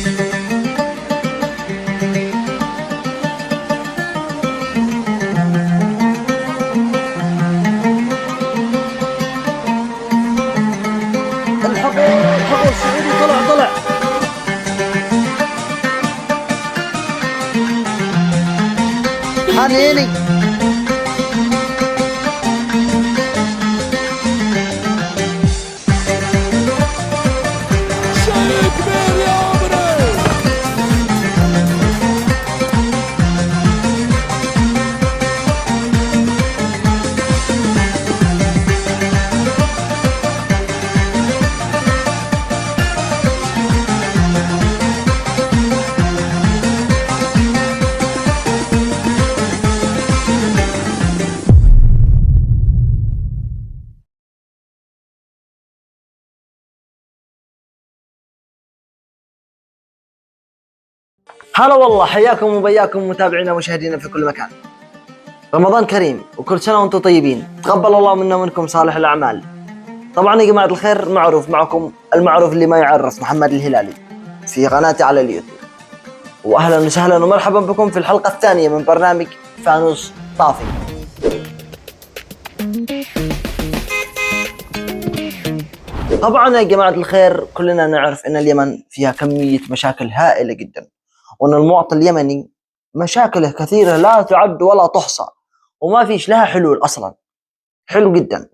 الحقوا السعودي طلع. حنيني هلا والله، حياكم وبياكم متابعينا ومشاهدينا في كل مكان. رمضان كريم وكل سنة وانتم طيبين، تقبل الله منا ومنكم صالح الأعمال. طبعا يا جماعة الخير، معروف معكم المعروف اللي ما يعرف، محمد الهلالي في قناتي على اليوتيوب. وأهلا وسهلا ومرحبا بكم في الحلقة الثانية من برنامج فانوس طافي. طبعا يا جماعة الخير، كلنا نعرف أن اليمن فيها كمية مشاكل هائلة جدا، وأن المواطن اليمني مشاكله كثيرة لا تعد ولا تحصى، وما فيش لها حلول أصلا. حلو جدا.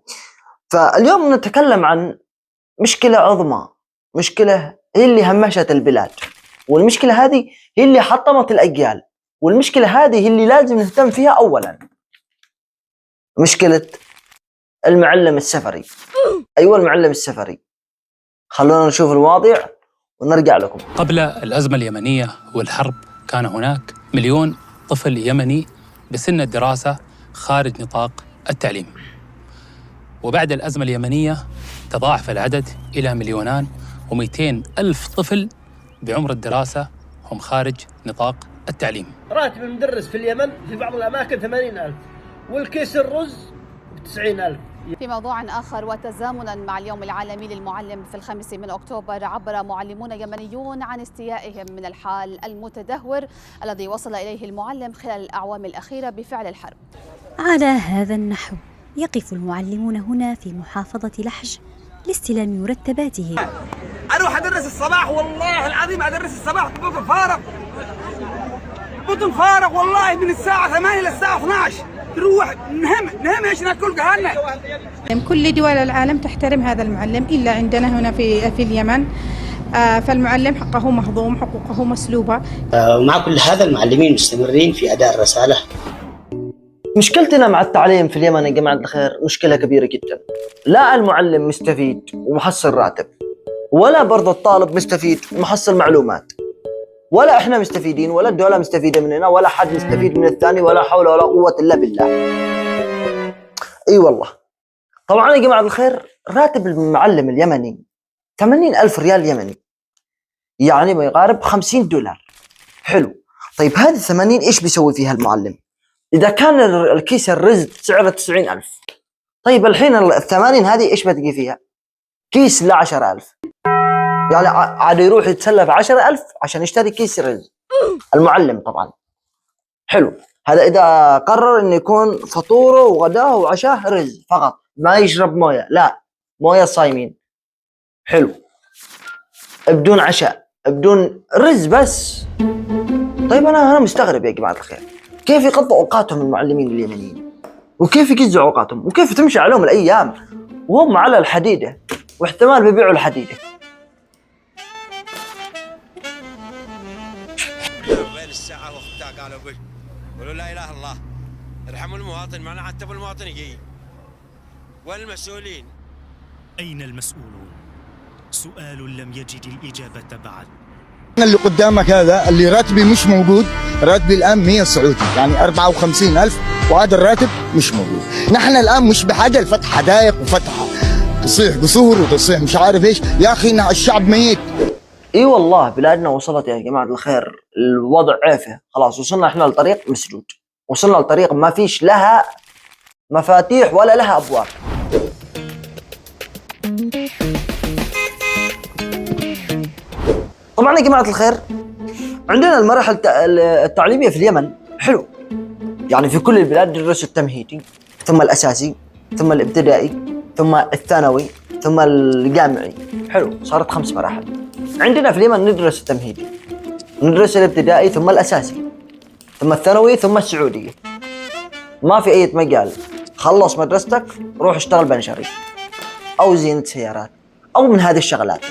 فاليوم نتكلم عن مشكلة عظمى، مشكلة هي اللي همشت البلاد، والمشكلة هذه هي اللي حطمت الأجيال، والمشكلة هذه هي اللي لازم نهتم فيها أولا. مشكلة المعلم السفري. أيوة، المعلم السفري. خلونا نشوف الواضع ونرجع لكم. قبل الأزمة اليمنية والحرب كان هناك 1,000,000 طفل يمني بسن الدراسة خارج نطاق التعليم، وبعد الأزمة اليمنية تضاعف العدد إلى 2,200,000 طفل بعمر الدراسة هم خارج نطاق التعليم. راتب المدرس في اليمن في بعض الأماكن 80,000، والكيس الرز ب90,000. في موضوع آخر وتزامنا مع اليوم العالمي للمعلم في 5 من أكتوبر، عبر معلمون يمنيون عن استيائهم من الحال المتدهور الذي وصل إليه المعلم خلال الأعوام الأخيرة بفعل الحرب. على هذا النحو يقف المعلمون هنا في محافظة لحج لاستلام مرتباتهم. أروح أدرس الصباح، والله العظيم أدرس الصباح بطن فارغ والله، من الساعة 8 للساعة 12 تروح نهم ايش ناكل قهرنا. كل دول العالم تحترم هذا المعلم إلا عندنا هنا في اليمن، فالمعلم حقه مهضوم، حقوقه مسلوبة. ومع كل هذا المعلمين مستمرين في أداء الرسالة. مشكلتنا مع التعليم في اليمن يا جماعة الخير مشكلة كبيرة جدا. لا المعلم مستفيد ومحصل راتب، ولا برضو الطالب مستفيد ومحصل معلومات، ولا احنا مستفيدين، ولا الدولة مستفيدة مننا، ولا حد مستفيد من الثاني، ولا حول ولا قوة إلا بالله. اي والله. طبعا يا جماعة الخير، راتب المعلم اليمني 80,000 ريال يمني، يعني ما يقارب 50 دولار. حلو. طيب هذه 80 ايش بيسوي فيها المعلم؟ إذا كان الكيس الرز سعره 90,000، طيب الحين 80 هذه إيش بتجي فيها؟ كيس ل 10,000، يعني عاد يروح يتسلف 10,000 عشان يشتري كيس رز. المعلم طبعا. حلو. هذا إذا قرر إنه يكون فطوره وغداه وعشاه رز فقط، ما يشرب موية، لا موية صايمين. حلو. بدون عشاء، بدون رز بس. طيب أنا مستغرب يا جماعة الخير، كيف يقضوا أوقاتهم المعلمين اليمنيين، وكيف يجزعوا أوقاتهم، وكيف تمشي عليهم الأيام وهم على الحديدة، واحتمال بيبيعوا الحديدة. بين الساعة وقتها قالوا قولوا لا إله إلا الله، ارحموا المواطن، معنا عتبوا المواطن يجي. والمسؤولين أين المسؤولون؟ سؤال لم يجد الإجابة بعد. اللي قدامك هذا اللي راتبي مش موجود، راتبي الآن 100 سعودي، يعني 54,000، وهذا الراتب مش موجود. نحن الآن مش بحاجة لفتح حدائق وفتح تصيح قصور وتصيح مش عارف ايش، يا أخي الشعب ميت. اي والله بلادنا وصلت يا جماعة الخير الوضع عافية، خلاص وصلنا احنا لطريق مسدود، وصلنا لطريق ما فيش لها مفاتيح ولا لها أبواب. طبعا يا جماعة الخير، عندنا المراحل التعليمية في اليمن حلو، يعني في كل البلاد الدرس التمهيدي، ثم الأساسي، ثم الابتدائي، ثم الثانوي، ثم الجامعي. حلو، صارت 5 مراحل. عندنا في اليمن ندرس التمهيدي، ندرس الابتدائي، ثم الأساسي، ثم الثانوي، ثم السعودية. ما في أي مجال، خلص مدرستك روح اشتغل بنشري أو زينة سيارات أو من هذه الشغلات.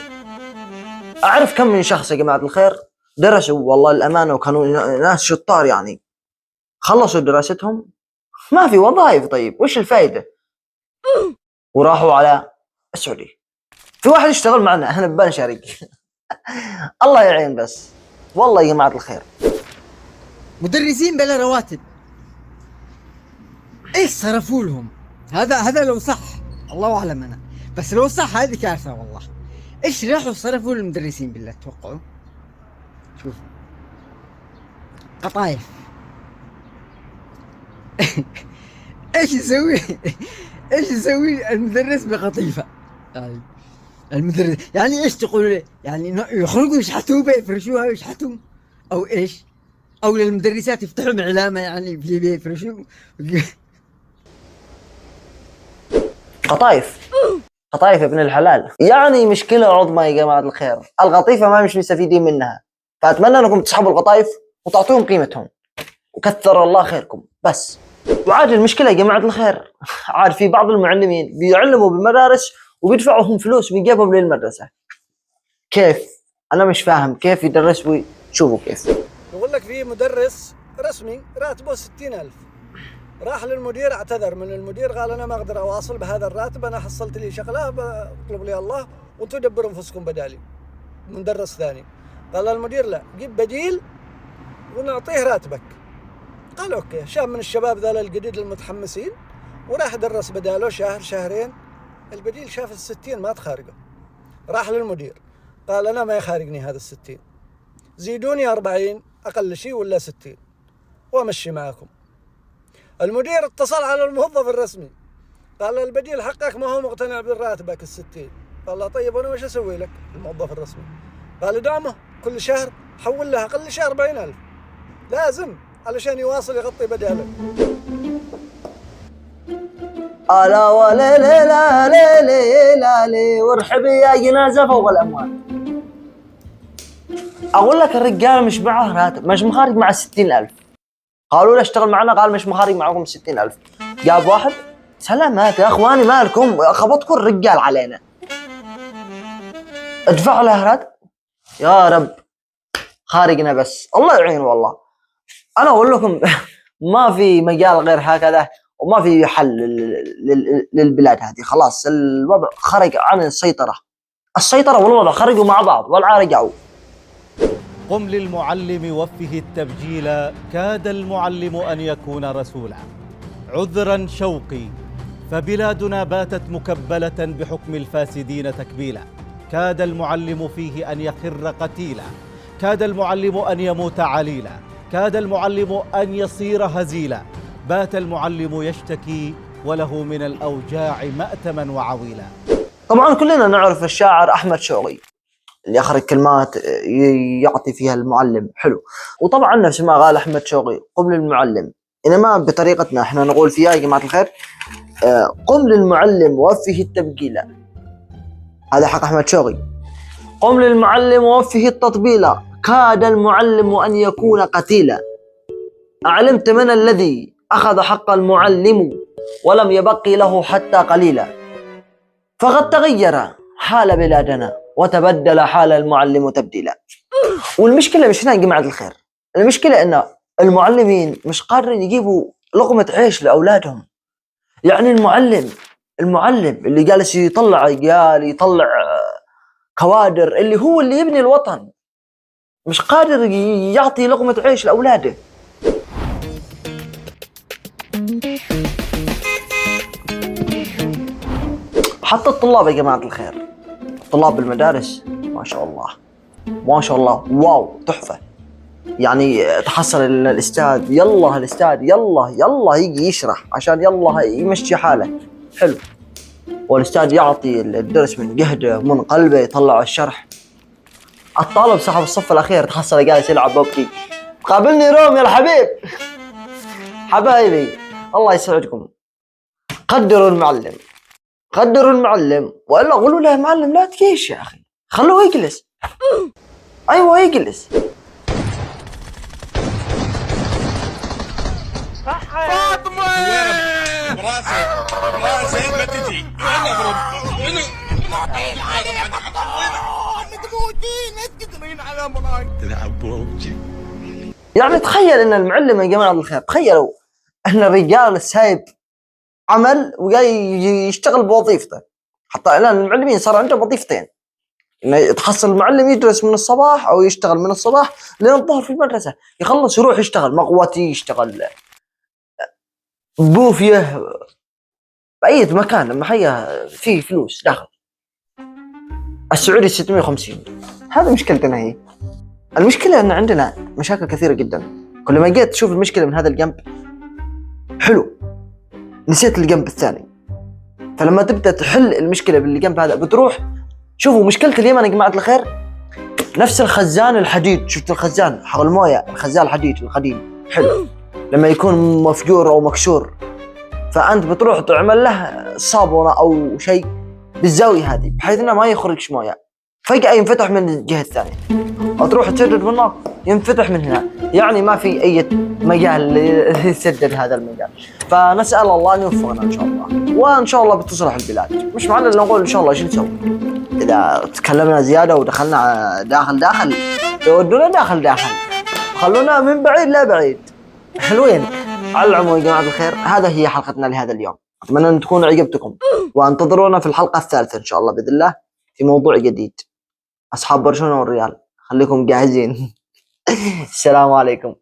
أعرف كم من شخص يا جماعة الخير درسوا والله الأمانة وكانوا ناس شطار، يعني خلصوا دراستهم ما في وظائف. طيب وش الفائدة؟ وراحوا على السعودية. في واحد يشتغل معنا احنا ببنشري الله يعين. بس والله يا جماعة الخير مدرسين بلا رواتب، ايش صرفوا لهم؟ هذا لو صح الله اعلم انا، بس لو صح هذه كارثة والله. ايش راحوا صرفوا للمدرسين بالله توقعوا؟ شوف قطايف ايش يسوي المدرس بقطيفة؟ يعني المدرس يعني ايش تقول؟ يعني يخرجوا يشحتوا بيفرشوها ويشحتوا او ايش؟ او للمدرسات يفتحوا علامة يعني بيفرشوا قطايف يا ابن الحلال. يعني مشكلة عظمى يا جماعة الخير، القطيفة ما مش مستفيدين منها، فأتمنى أنكم تسحبوا القطايف وتعطوهم قيمتهم وكثر الله خيركم. بس وعاد المشكلة يا جماعة الخير، عاد في بعض المعلمين بيعلموا بالمدارس وبيدفعوهم فلوس من جيبهم للمدرسة. كيف؟ أنا مش فاهم كيف يدرسوا. شوفوا كيف يقول لك في مدرس رسمي راتبه 60,000، راح للمدير اعتذر من المدير، قال أنا ما أقدر أواصل بهذا الراتب، أنا حصلت لي شغلة بطلب لي الله وأنتم دبروا أنفسكم بدالي مدرس ثاني. قال المدير لا، جيب بديل ونعطيه راتبك. قال أوكي. شاب من الشباب ذا الجديد المتحمسين وراح درس بداله شهر شهرين، البديل شاف 60 ما تخارجه، راح للمدير قال أنا ما يخارجني هذا 60، زيدوني 40 أقل شيء ولا 60 وأمشي معكم. المدير اتصل على الموظف الرسمي قال البديل حقك ما هو مقتنع بالراتبك 60. قال له طيب أنا وش أسوي لك؟ الموظف الرسمي قال دعمه كل شهر حول له أقل شيء 40,000 لازم علشان يواصل يغطي بداله. ألا ولا لا لا لا لا لا وارحبي يا جنازة فوق الأموال. أقول لك الرجال مش معه راتب، مش مخارج مع 60,000. قالوا له اشتغل معنا، قال مش مخارج معكم 60,000. جاب واحد سلامات يا أخواني مالكم خبطكم الرجال علينا، ادفعوا له راتب يا رب خارجنا. بس الله يعين والله. أنا أقول لكم ما في مجال غير هكذا وما في حل للبلاد هذه. خلاص الوضع خرج عن السيطرة والوضع خرجوا مع بعض ولا رجعوا. قم للمعلم وفه التبجيل، كاد المعلم أن يكون رسولا. عذرا شوقي فبلادنا باتت مكبلة بحكم الفاسدين تكبيلا. كاد المعلم فيه أن يخر قتيلا، كاد المعلم أن يموت عليلا، كاد المعلم أن يصير هزيلا. بات المعلم يشتكي وله من الأوجاع مأتما وعويلا. طبعا كلنا نعرف الشاعر أحمد شوقي اللي يخرج كلمات يعطي فيها المعلم حلو. وطبعا نفس ما قال أحمد شوقي قم للمعلم، إنما بطريقتنا احنا نقول فيها يا جماعة الخير قم للمعلم وفه التبجيل. هذا حق أحمد شوقي. قم للمعلم ووفه التطبيل، كاد المعلم أن يكون قتيلا. أعلمت من الذي أخذ حق المعلم ولم يبقي له حتى قليلا. فقد تغير حال بلادنا وتبدل حال المعلم تبديلا. والمشكلة مش هنا يا جماعة الخير، المشكلة أن المعلمين مش قادرين يجيبوا لقمة عيش لأولادهم. يعني المعلم اللي جالس يطلع رجال يطلع كوادر اللي هو اللي يبني الوطن مش قادر يعطي لقمة عيش لأولاده. حتى الطلاب يا جماعة الخير، طلاب المدارس ما شاء الله ما شاء الله واو تحفة. يعني تحصل الأستاذ يلا يجي يشرح عشان يلا يمشي حاله حلو، والأستاذ يعطي الدرس من جهده من قلبه يطلع الشرح. الطالب صاحب الصف الاخير تحصل جالس يلعب ببجي. قابلني روم يا الحبيب. حبايبي الله يسعدكم، قدروا المعلم، قدروا المعلم، والا قولوا له يا معلم لا تكيش يا اخي، خلوه يجلس. ايوه يجلس. فاطمة براسي ما تجي يعني تخيل ان المعلم يا جماعه الخير، تخيلوا ان الرجال سايب عمل وجاي يشتغل بوظيفته. حتى الان المعلمين صار عنده وظيفتين، انه تحصل المعلم يدرس من الصباح او يشتغل من الصباح لين الظهر في المدرسه، يخلص يروح يشتغل مقوتي، يشتغل بوفيه، باي مكان لما حيه فيه فلوس داخل. السعودي 650. هذا مشكلتنا هي. المشكله ان عندنا مشاكل كثيره جدا، كل ما جيت تشوف المشكله من هذا الجنب حلو نسيت الجنب الثاني. فلما تبدا تحل المشكله باللي جنب هذا بتروح. شوفوا مشكله اليمن يا جماعه الخير نفس الخزان الحديد، شفت الخزان حق المويه، الخزان الحديد القديم حلو لما يكون مفجور او مكسور، فانت بتروح تعمل له صابونه او شيء بالزاويه هذه بحيث انه ما يخرجش مويه، فجاه ينفتح من الجهه الثانيه، او تروح تسدد بالنار ينفتح من هنا، يعني ما في اي مجال يسدد هذا المجال. فنسال الله ان يوفقنا ان شاء الله، وان شاء الله بتصلح البلاد. مش معنى اللي نقول ان شاء الله شو نسوي؟ اذا تكلمنا زياده ودخلنا داخل يودونا داخل، خلونا من بعيد لا بعيد. حلوين. على العموم يا جماعه الخير هذا هي حلقتنا لهذا اليوم، اتمنى ان تكون عجبتكم، وانتظرونا في الحلقه الثالثه ان شاء الله باذن الله في موضوع جديد. اصحاب برشلونه والريال خليكم جاهزين. السلام عليكم.